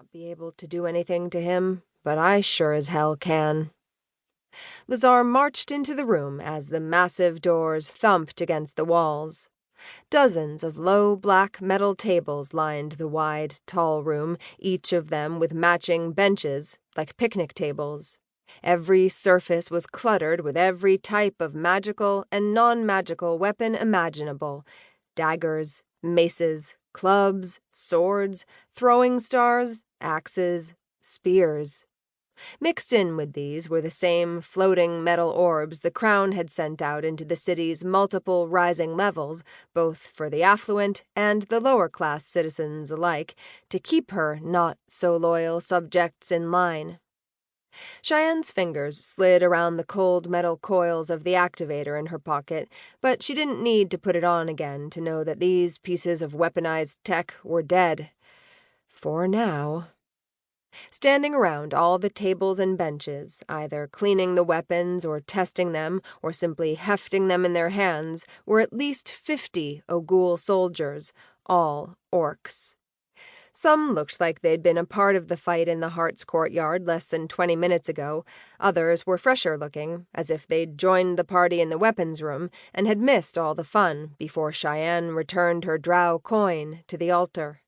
not be able to do anything to him, but I sure as hell can." Lazar marched into the room as the massive doors thumped against the walls. Dozens of low black metal tables lined the wide, tall room, each of them with matching benches, like picnic tables. Every surface was cluttered with every type of magical and non-magical weapon imaginable: daggers, maces, clubs, swords, throwing stars, axes, spears. Mixed in with these were the same floating metal orbs the Crown had sent out into the city's multiple rising levels, both for the affluent and the lower-class citizens alike, to keep her not-so-loyal subjects in line. Cheyenne's fingers slid around the cold metal coils of the activator in her pocket, but she didn't need to put it on again to know that these pieces of weaponized tech were dead. For now. Standing around all the tables and benches, either cleaning the weapons or testing them or simply hefting them in their hands, were at least 50 Audiobook soldiers, all orcs. Some looked like they'd been a part of the fight in the Heart's courtyard less than 20 minutes ago. Others were fresher looking, as if they'd joined the party in the weapons room and had missed all the fun before Cheyenne returned her drow coin to the altar.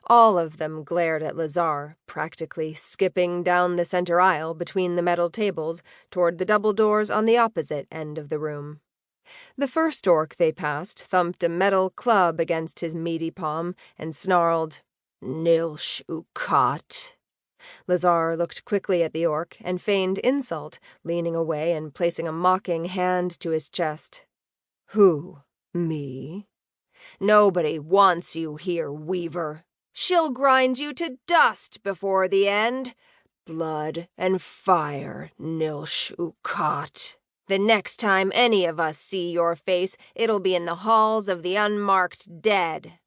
All of them glared at Lazar, practically skipping down the center aisle between the metal tables toward the double doors on the opposite end of the room. The first orc they passed thumped a metal club against his meaty palm and snarled, "Nilsh ukat." Lazar looked quickly at the orc and feigned insult, leaning away and placing a mocking hand to his chest. "Who? Me? Nobody wants you here, Weaver. She'll grind you to dust before the end. Blood and fire, Nilsh ukat. The next time any of us see your face, it'll be in the halls of the unmarked dead."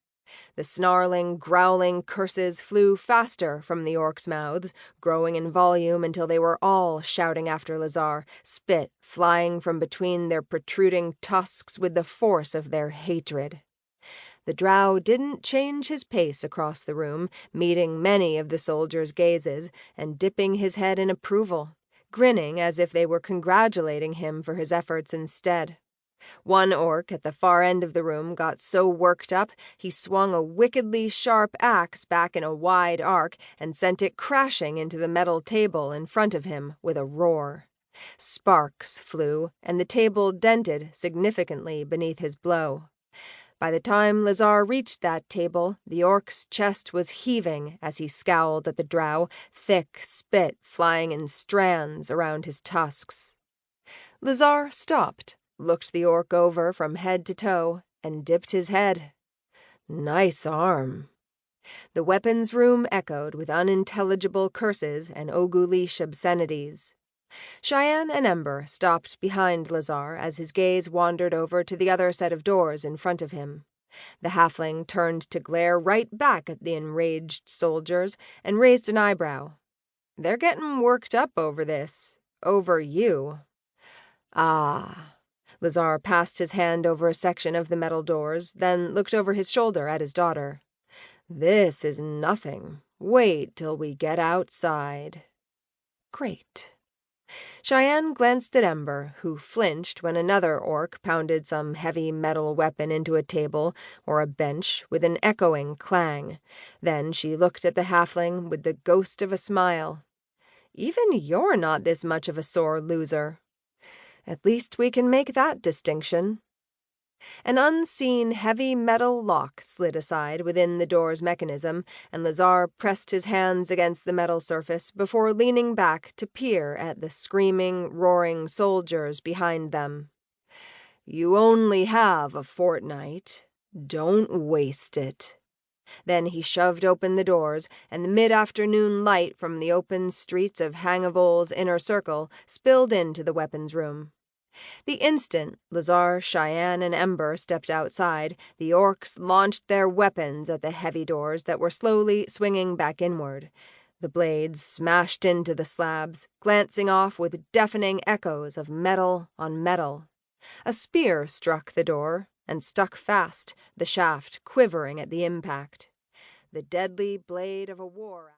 The snarling, growling curses flew faster from the orcs' mouths, growing in volume until they were all shouting after Lazar, spit flying from between their protruding tusks with the force of their hatred. The drow didn't change his pace across the room, meeting many of the soldiers' gazes and dipping his head in approval, grinning as if they were congratulating him for his efforts instead. One orc at the far end of the room got so worked up he swung a wickedly sharp axe back in a wide arc and sent it crashing into the metal table in front of him with a roar. Sparks flew, and the table dented significantly beneath his blow. By the time Lazar reached that table, the orc's chest was heaving as he scowled at the drow, thick spit flying in strands around his tusks. Lazar stopped, looked the orc over from head to toe, and dipped his head. "Nice arm." The weapons room echoed with unintelligible curses and Ogoulish obscenities. Cheyenne and Ember stopped behind Lazar as his gaze wandered over to the other set of doors in front of him. The halfling turned to glare right back at the enraged soldiers and raised an eyebrow. "They're getting worked up over this. Over you." "Ah." Lazar passed his hand over a section of the metal doors, then looked over his shoulder at his daughter. "This is nothing. Wait till we get outside." "Great." Cheyenne glanced at Ember, who flinched when another orc pounded some heavy metal weapon into a table or a bench with an echoing clang. Then she looked at the halfling with the ghost of a smile. "Even you're not this much of a sore loser. At least we can make that distinction." An unseen heavy metal lock slid aside within the door's mechanism, and Lazar pressed his hands against the metal surface before leaning back to peer at the screaming, roaring soldiers behind them. "You only have a fortnight. Don't waste it." Then he shoved open the doors, and the mid-afternoon light from the open streets of Hangavul's inner circle spilled into the weapons room. The instant Lazar, Cheyenne, and Ember stepped outside, the orcs launched their weapons at the heavy doors that were slowly swinging back inward. The blades smashed into the slabs, glancing off with deafening echoes of metal on metal. A spear struck the door and stuck fast, the shaft quivering at the impact. The deadly blade of a war